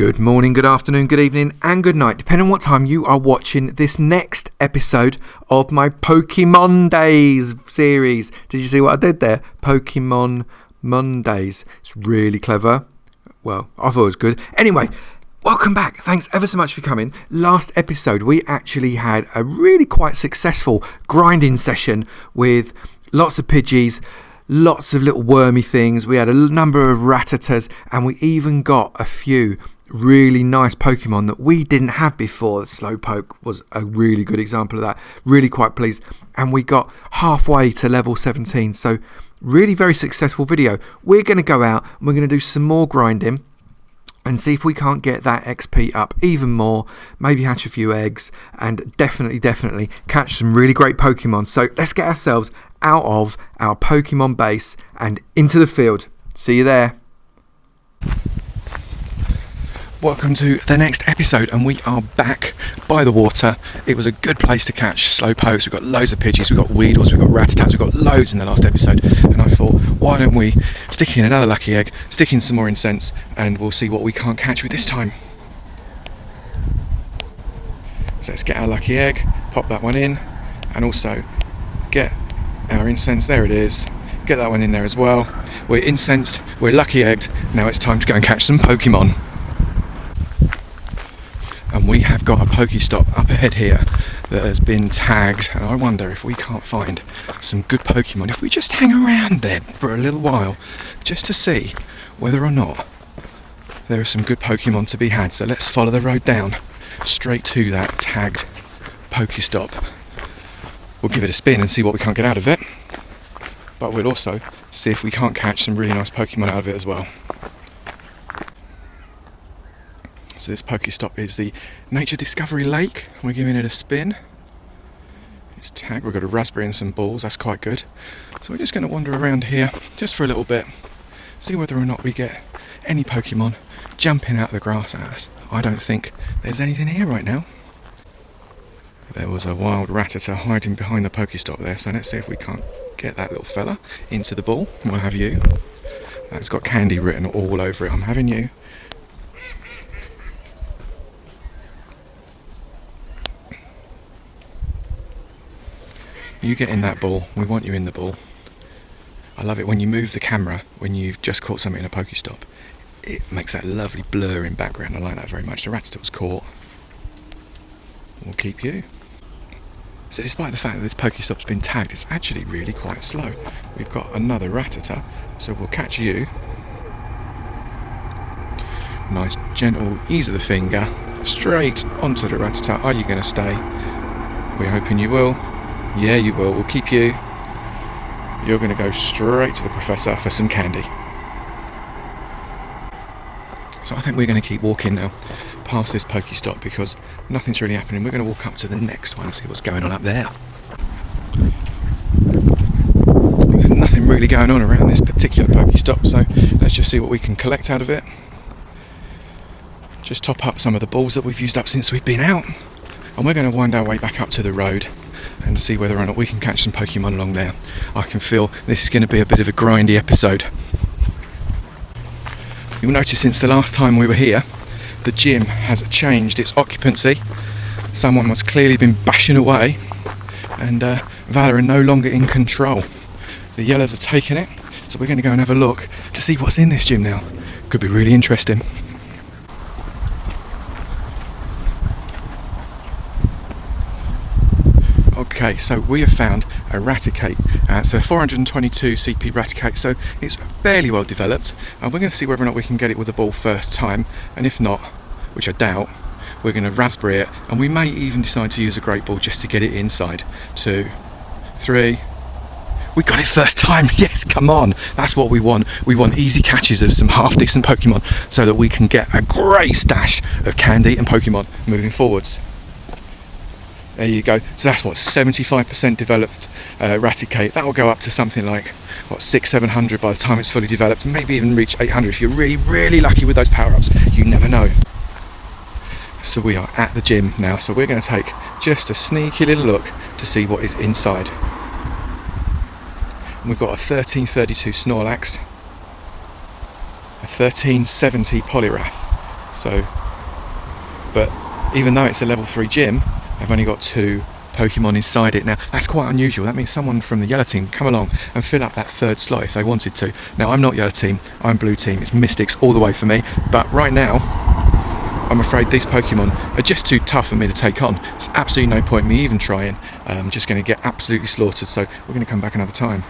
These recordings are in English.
Good morning, good afternoon, good evening, and good night, depending on what time you are watching this next episode of my Pokemondays series. Did you see what I did there? Pokemon Mondays. It's really clever. Well, I thought it was good. Anyway, welcome back. Thanks ever so much for coming. Last episode, we actually had a really quite successful grinding session with lots of Pidgeys, lots of little wormy things. We had a number of Rattatas, and we even got a few really nice Pokemon that we didn't have before. Slowpoke was a really good example of that. Really quite pleased. And we got halfway to level 17. So really very successful video. We're going to go out and we're going to do some more grinding and see if we can't get that XP up even more. Maybe hatch a few eggs and definitely catch some really great Pokemon. So let's get ourselves out of our Pokemon base and into the field. See you there. Welcome to the next episode, and we are back by the water. It was a good place to catch Slowpokes. We've got loads of Pidgeys, we've got Weedles, we've got Rattatas, we've got loads in the last episode, and I thought, why don't we stick in another lucky egg, stick in some more incense, and we'll see what we can't catch with this time. So let's get our lucky egg, pop that one in, and also get our incense. There it is. Get that one in there as well. We're incensed, we're lucky egged, now it's time to go and catch some Pokemon. And we have got a Pokestop up ahead here that has been tagged, and I wonder if we can't find some good Pokemon if we just hang around there for a little while just to see whether or not there are some good Pokemon to be had. So let's follow the road down straight to that tagged Pokestop. We'll give it a spin and see what we can't get out of it, but we'll also see if we can't catch some really nice Pokemon out of it as well. So this Pokestop is the Nature Discovery Lake. We're giving it a spin. It's tagged. We've got a raspberry and some balls. That's quite good. So we're just going to wander around here just for a little bit, see whether or not we get any Pokemon jumping out of the grass at us. I don't think there's anything here right now. There was a wild Rattata hiding behind the Pokestop there, so let's see if we can't get that little fella into the ball. We'll have you. That's got candy written all over it. I'm having you. You get in that ball. We want you in the ball. I love it when you move the camera when you've just caught something in a Pokestop. It makes that lovely blur in background. I like that very much. The Rattata was caught. We'll keep you. So despite the fact that this Pokestop's been tagged, it's actually really quite slow. We've got another Rattata, so we'll catch you. Nice gentle ease of the finger straight onto the Rattata. Are you going to stay? We're hoping you will. Yeah, you will. We'll keep you. You're going to go straight to the Professor for some candy. So I think we're going to keep walking now past this Pokestop because nothing's really happening. We're going to walk up to the next one and see what's going on up there. There's nothing really going on around this particular Pokestop, so let's just see what we can collect out of it. Just top up some of the balls that we've used up since we've been out, and we're going to wind our way back up to the road and see whether or not we can catch some Pokemon along there. I can feel this is going to be a bit of a grindy episode. You'll notice since the last time we were here, the gym has changed its occupancy. Someone has clearly been bashing away, and Valor are no longer in control. The Yellows have taken it, so we're going to go and have a look to see what's in this gym now. Could be really interesting. Okay, so we have found a Raticate. It's a 422 CP Raticate, so it's fairly well developed. And we're going to see whether or not we can get it with a ball first time, and if not, which I doubt, we're going to raspberry it, and we may even decide to use a great ball just to get it inside. 2, 3. We got it first time. Yes, come on. That's what we want. We want easy catches of some half decent Pokemon so that we can get a great stash of candy and Pokemon moving forwards. There you go. So that's what, 75% developed Raticate. That will go up to something like, what, 600-700 by the time it's fully developed. Maybe even reach 800 if you're really lucky with those power-ups. You never know. So we are at the gym now. So we're going to take just a sneaky little look to see what is inside. And we've got a 1332 Snorlax, a 1370 Poliwrath. So but even though it's a level 3 gym, I've only got 2 Pokemon inside it. Now, that's quite unusual. That means someone from the yellow team come along and fill up that 3rd slot if they wanted to. Now, I'm not yellow team, I'm blue team. It's Mystics all the way for me. But right now, I'm afraid these Pokemon are just too tough for me to take on. There's absolutely no point in me even trying. I'm just going to get absolutely slaughtered, so we're going to come back another time.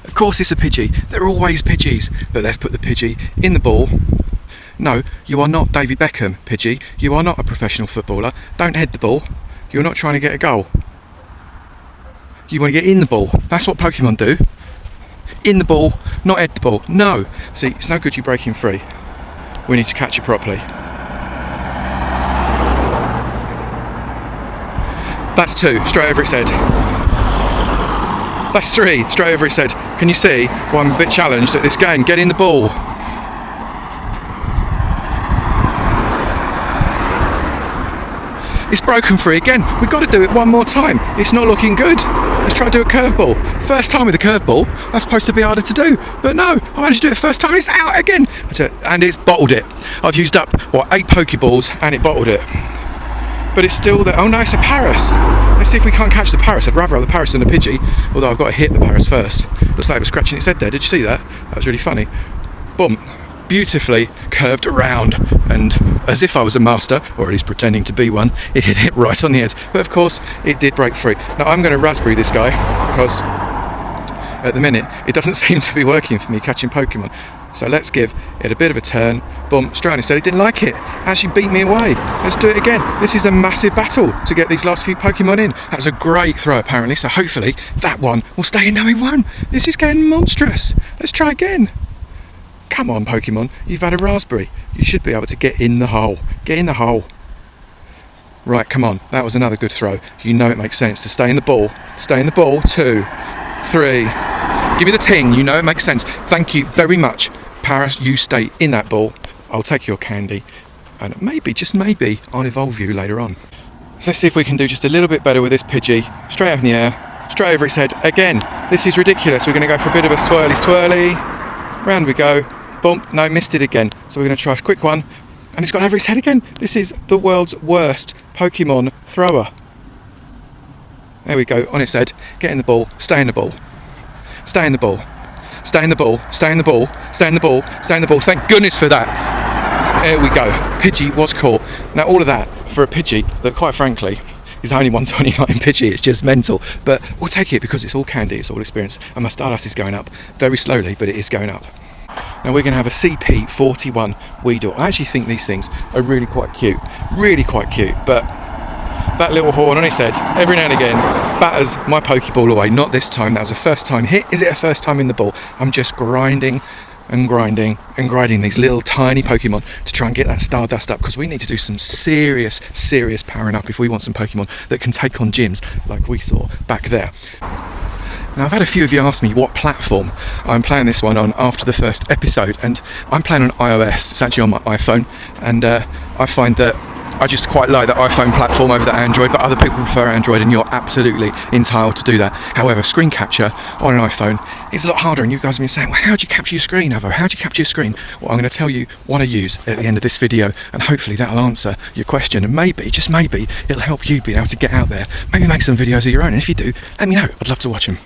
Of course it's a Pidgey. They're always Pidgeys. But let's put the Pidgey in the ball. No, you are not David Beckham, Pidgey. You are not a professional footballer. Don't head the ball. You're not trying to get a goal. You want to get in the ball. That's what Pokemon do. In the ball, not head the ball. No. See, it's no good you breaking free. We need to catch it properly. That's 2, straight over its head. That's 3, straight over its head. Can you see why I'm a bit challenged at this game? Get in the ball. It's broken free again. We've got to do it one more time. It's not looking good. Let's try to do a curveball. First time with a curveball. That's supposed to be harder to do. But no, I managed to do it first time. It's out again. And it's bottled it. I've used up, 8 Pokeballs and it bottled it. But it's still there. Oh no, it's a Paris. Let's see if we can't catch the Paris. I'd rather have the Paris than the Pidgey. Although I've got to hit the Paris first. Looks like it was scratching its head there. Did you see that? That was really funny. Boom. Beautifully curved around, and as if I was a master, or at least pretending to be one, it hit it right on the head. But of course it did break free. Now I'm going to raspberry this guy because at the minute it doesn't seem to be working for me catching Pokemon. So let's give it a bit of a turn. Boom, straight on. He said he didn't like it. Actually beat me away. Let's do it again. This is a massive battle to get these last few Pokemon in. That was a great throw apparently, so hopefully that one will stay in. No, it won't. This is getting monstrous. Let's try again. Come on, Pokemon, you've had a raspberry. You should be able to get in the hole. Get in the hole. Right, come on. That was another good throw. You know it makes sense to stay in the ball. Stay in the ball. 2, 3. Give me the ting. You know it makes sense. Thank you very much. Paris, you stay in that ball. I'll take your candy. And maybe, just maybe, I'll evolve you later on. So let's see if we can do just a little bit better with this Pidgey. Straight up in the air. Straight over its head. Again, this is ridiculous. We're going to go for a bit of a swirly. Round we go. Boom, no, missed it again. So we're going to try a quick one. And it's gone over its head again. This is the world's worst Pokemon thrower. There we go, on its head. Get in the ball, stay in the ball. Stay in the ball. Stay in the ball, stay in the ball, stay in the ball, stay in the ball. Thank goodness for that. There we go. Pidgey was caught. Now all of that for a Pidgey that quite frankly is only 129 Pidgey. It's just mental. But we'll take it because it's all candy, it's all experience. And my Stardust is going up very slowly, but it is going up. Now we're going to have a CP41 Weedle. I actually think these things are really quite cute. Really quite cute. But that little horn on its head, every now and again, batters my Pokeball away. Not this time. That was a first time hit. Is it a first time in the ball? I'm just grinding and grinding and grinding these little tiny Pokemon to try and get that Stardust up, because we need to do some serious powering up if we want some Pokemon that can take on gyms like we saw back there. Now I've had a few of you ask me what platform I'm playing this one on after the first episode, and I'm playing on iOS. It's actually on my iPhone, and I find that I just quite like the iPhone platform over the Android, but other people prefer Android, and you're absolutely entitled to do that. However, screen capture on an iPhone is a lot harder, and you guys have been saying, well, how do you capture your screen, Avo? How do you capture your screen? Well, I'm going to tell you what I use at the end of this video, and hopefully that'll answer your question, and maybe, just maybe, it'll help you be able to get out there, maybe make some videos of your own, and if you do, let me know. I'd love to watch them.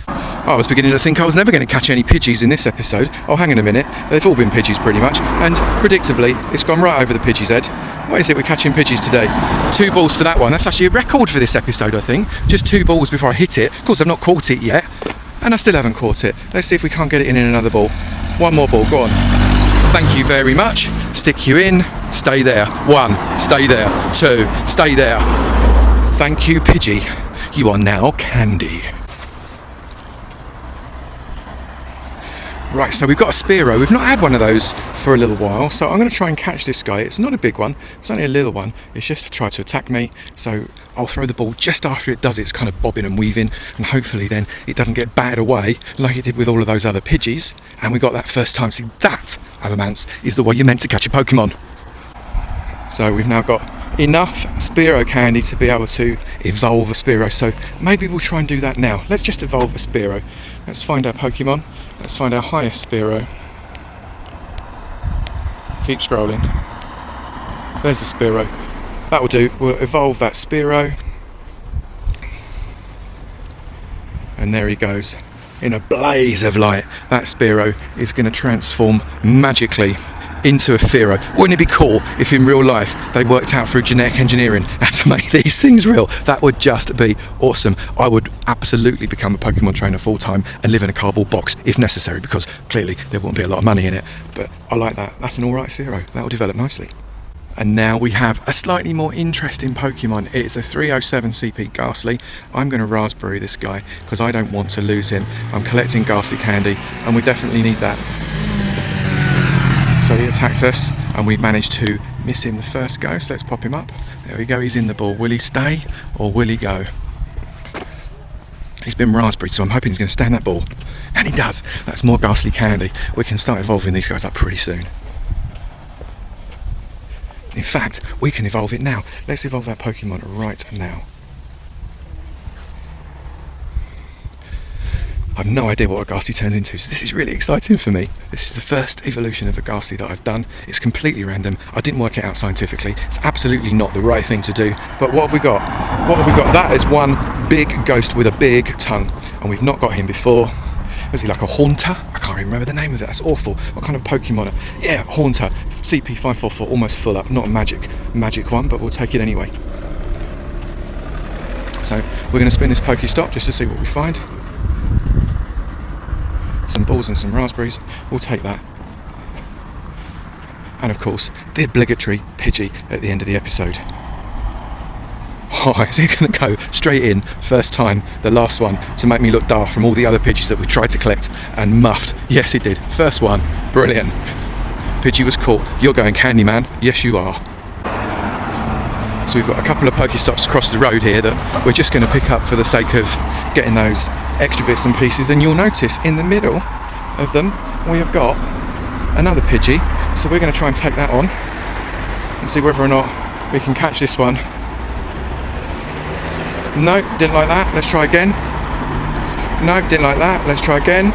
I was beginning to think I was never going to catch any Pidgeys in this episode. Oh, hang on a minute. They've all been Pidgeys pretty much. And predictably, it's gone right over the Pidgey's head. What is it we're catching Pidgeys today? 2 balls for that one. That's actually a record for this episode, I think. Just 2 balls before I hit it. Of course, I've not caught it yet. And I still haven't caught it. Let's see if we can't get it in another ball. 1 more ball. Go on. Thank you very much. Stick you in. Stay there. 1. Stay there. 2. Stay there. Thank you, Pidgey. You are now candy. Right, so we've got a Spearow. We've not had one of those for a little while, so I'm going to try and catch this guy. It's not a big one, it's only a little one. It's just to try to attack me, so I'll throw the ball just after it does it. It's kind of bobbing and weaving, and hopefully then it doesn't get battered away like it did with all of those other Pidgeys. And we got that first time. See, that, Avomance, is the way you're meant to catch a Pokemon. So we've now got enough Spearow candy to be able to evolve a Spearow, so maybe we'll try and do that now. Let's just evolve a Spearow. Let's find our Pokemon. Let's find our highest Spearow. Keep scrolling. There's the Spearow. That will do. We'll evolve that Spearow. And there he goes. In a blaze of light, that Spearow is going to transform magically into a Fearow. Wouldn't it be cool if in real life they worked out through genetic engineering how to make these things real? That would just be awesome. I would absolutely become a Pokemon trainer full time and live in a cardboard box if necessary, because clearly there wouldn't be a lot of money in it. But I like that. That's an alright Fearow. That will develop nicely. And now we have a slightly more interesting Pokemon. It's a 307 CP Ghastly. I'm going to Raspberry this guy because I don't want to lose him. I'm collecting Ghastly candy and we definitely need that. So he attacks us and we managed to miss him the first go, so let's pop him up. There we go, he's in the ball. Will he stay or will he go? He's been raspberried, so I'm hoping he's going to stay in that ball. And he does. That's more Ghastly candy. We can start evolving these guys up pretty soon. In fact, we can evolve it now. Let's evolve our Pokemon right now. I've no idea what a Ghastly turns into, so this is really exciting for me. This is the first evolution of a Ghastly that I've done. It's completely random. I didn't work it out scientifically. It's absolutely not the right thing to do. But what have we got? What have we got? That is one big ghost with a big tongue. And we've not got him before. Was he like a Haunter? I can't even remember the name of it. That's awful. What kind of Pokemon? Yeah, Haunter. CP 544, almost full up. Not a magic one, but we'll take it anyway. So we're going to spin this Pokestop just to see what we find. Some balls and some raspberries. We'll take that. And of course, the obligatory Pidgey at the end of the episode. Oh, is he going to go straight in first time, the last one, to make me look daft from all the other Pidgeys that we tried to collect and muffed? Yes, he did. First one. Brilliant. Pidgey was caught. You're going Candyman. Yes, you are. So we've got a couple of Pokestops across the road here that we're just going to pick up for the sake of getting those extra bits and pieces. And you'll notice in the middle of them we have got another Pidgey. So we're going to try and take that on and see whether or not we can catch this one. No, didn't like that. Let's try again. No, didn't like that. Let's try again.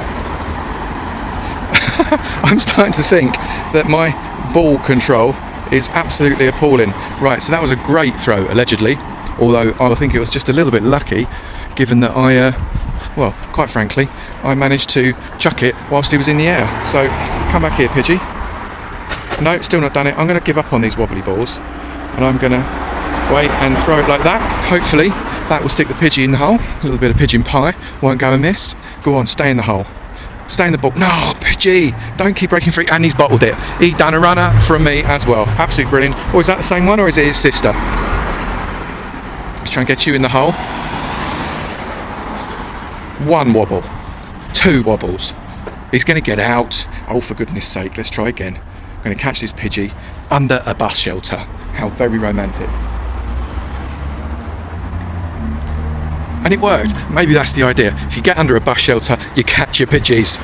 I'm starting to think that my ball control is absolutely appalling. Right, so that was a great throw, allegedly. Although I think it was just a little bit lucky, given that well, quite frankly, I managed to chuck it whilst he was in the air. So, come back here, Pidgey. No, still not done it. I'm going to give up on these wobbly balls. And I'm going to wait and throw it like that. Hopefully, that will stick the Pidgey in the hole. A little bit of pigeon pie. Won't go amiss. Go on, stay in the hole. Stay in the ball. No, Pidgey, don't keep breaking free. And he's bottled it. He done a runner from me as well. Absolutely brilliant. Or is that the same one, or is it his sister? Let's try and get you in the hole. One wobble. Two wobbles. He's going to get out. Oh, for goodness sake, let's try again. I'm going to catch this Pidgey under a bus shelter. How very romantic. And it worked. Maybe that's the idea. If you get under a bus shelter, you catch your Pidgeys.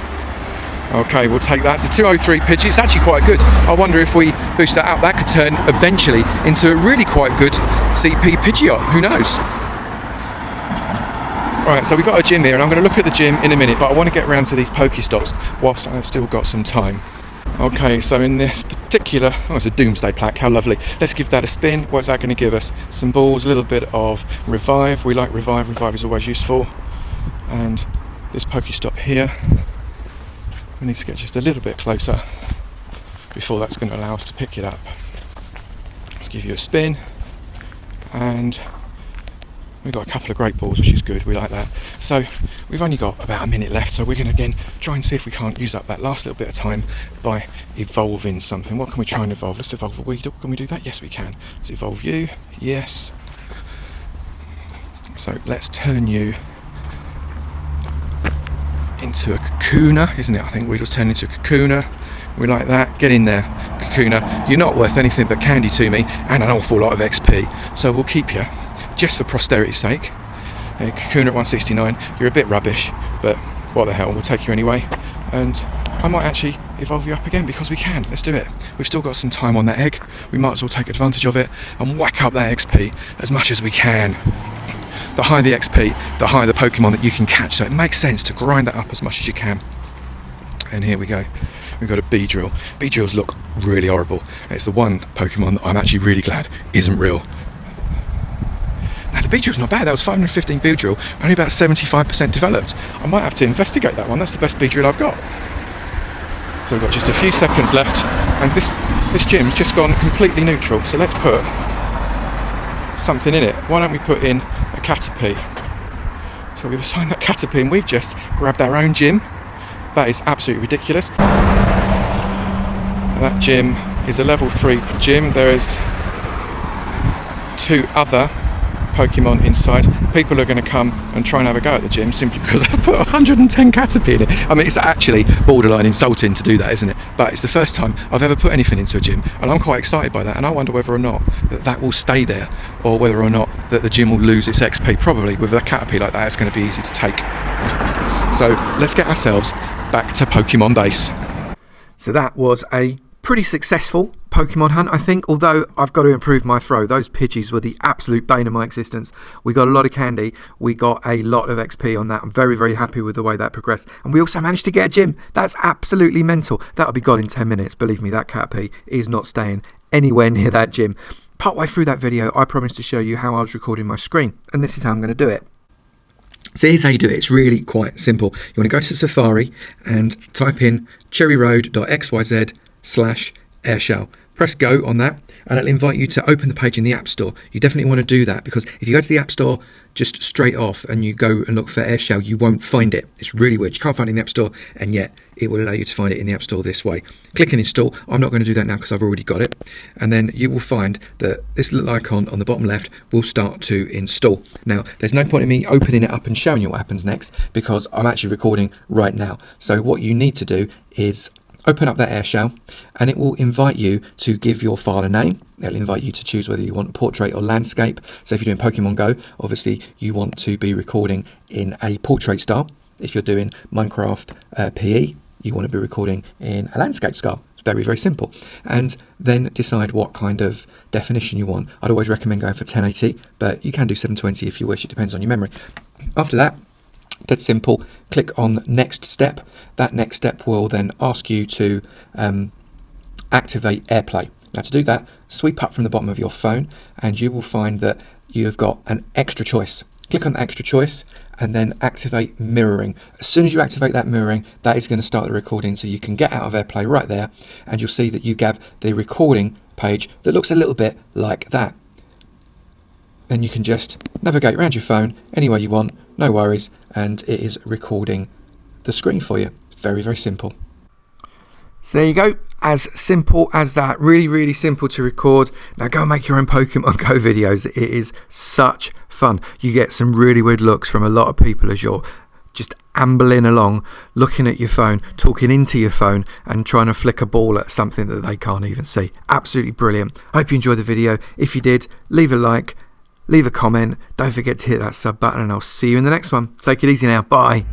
Okay, we'll take that. It's a 203 Pidgey. It's actually quite good. I wonder if we boost that up, that could turn eventually into a really quite good CP Pidgeot. Who knows? Alright, so we've got a gym here, and I'm going to look at the gym in a minute, but I want to get around to these Pokestops whilst I've still got some time. Okay, so in this particular, it's a Doomsday plaque, how lovely. Let's give that a spin. What's that going to give us? Some balls, a little bit of Revive. We like Revive. Revive is always useful. And this Pokestop here, we need to get just a little bit closer before that's going to allow us to pick it up. Let's give you a spin. And we've got a couple of great balls, which is good. We like that. So we've only got about a minute left, so we're going to again try and see if we can't use up that last little bit of time by evolving something. What can we try and evolve? Let's evolve a Weedle. Can we do that? Yes, we can. Let's evolve you. Yes. So let's turn you into a Kakuna, isn't it? I think Weedle's turned into a Kakuna. We like that. Get in there, Kakuna. You're not worth anything but candy to me and an awful lot of XP. So we'll keep you. Just for posterity's sake. Kakuna at 169, you're a bit rubbish, but what the hell, we'll take you anyway. And I might actually evolve you up again because we can. Let's do it. We've still got some time on that egg. We might as well take advantage of it and whack up that XP as much as we can. The higher the XP, the higher the Pokemon that you can catch. So it makes sense to grind that up as much as you can. And here we go. we've got a Beedrill. Beedrills look really horrible. It's the one Pokemon that I'm actually really glad isn't real. Now the Beedrill's not bad. That was 515 Beedrill, only about 75% developed. I might have to investigate that one. That's the best Beedrill I've got. So we've got just a few seconds left, and this gym's just gone completely neutral. So let's put something in it. Why don't we put in a Caterpie? So we've assigned that Caterpie, and we've just grabbed our own gym. That is absolutely ridiculous. And that gym is a level 3 gym. There is 2 other Pokemon inside. People are going to come and try and have a go at the gym simply because I've put 110 Caterpie in it. I mean, it's actually borderline insulting to do that, isn't it? But it's the first time I've ever put anything into a gym, and I'm quite excited by that, and I wonder whether or not that will stay there, or whether or not that the gym will lose its XP. Probably with a Caterpie like that, it's going to be easy to take. So let's get ourselves back to Pokemon base. So that was a pretty successful Pokemon hunt, I think, although I've got to improve my throw. Those Pidgeys were the absolute bane of my existence. We got a lot of candy, we got a lot of XP on that. I'm very, very happy with the way that progressed, and we also managed to get a gym. That's absolutely mental. That'll be gone in 10 minutes. Believe me, that Caterpie is not staying anywhere near that gym. Partway through that video, I promised to show you how I was recording my screen, and this is how I'm going to do it. So here's how you do it. It's really quite simple. You want to go to Safari and type in cherryroad.xyz/airshell. Press go on that, and it'll invite you to open the page in the App Store. You definitely want to do that, because if you go to the App Store just straight off and you go and look for Airshell, you won't find it. It's really weird. You can't find it in the App Store, and yet it will allow you to find it in the App Store this way. Click and install. I'm not going to do that now because I've already got it. And then you will find that this little icon on the bottom left will start to install. Now, there's no point in me opening it up and showing you what happens next, because I'm actually recording right now. So what you need to do is open up that Airshell, and it will invite you to give your file a name. It'll invite you to choose whether you want portrait or landscape. So if you're doing PokemonGO, obviously you want to be recording in a portrait style. If you're doing Minecraft PE, you want to be recording in a landscape style. It's very, very simple. And then decide what kind of definition you want. I'd always recommend going for 1080, but you can do 720 if you wish. It depends on your memory. After that, dead simple, click on next step. That next step will then ask you to activate AirPlay. Now to do that, sweep up from the bottom of your phone, and you will find that you've got an extra choice. Click on the extra choice and then activate mirroring. As soon as you activate that mirroring, that is going to start the recording, so you can get out of AirPlay right there, and you'll see that you have the recording page that looks a little bit like that. Then you can just navigate around your phone any way you want, no worries, and it is recording the screen for you. It's very, very simple. So there you go, as simple as that. Really, really simple to record. Now go and make your own PokemonGO videos. It is such fun. You get some really weird looks from a lot of people as you're just ambling along, looking at your phone, talking into your phone, and trying to flick a ball at something that they can't even see. Absolutely brilliant. I hope you enjoyed the video. If you did, leave a like, leave a comment. Don't forget to hit that sub button, and I'll see you in the next one. Take it easy now. Bye.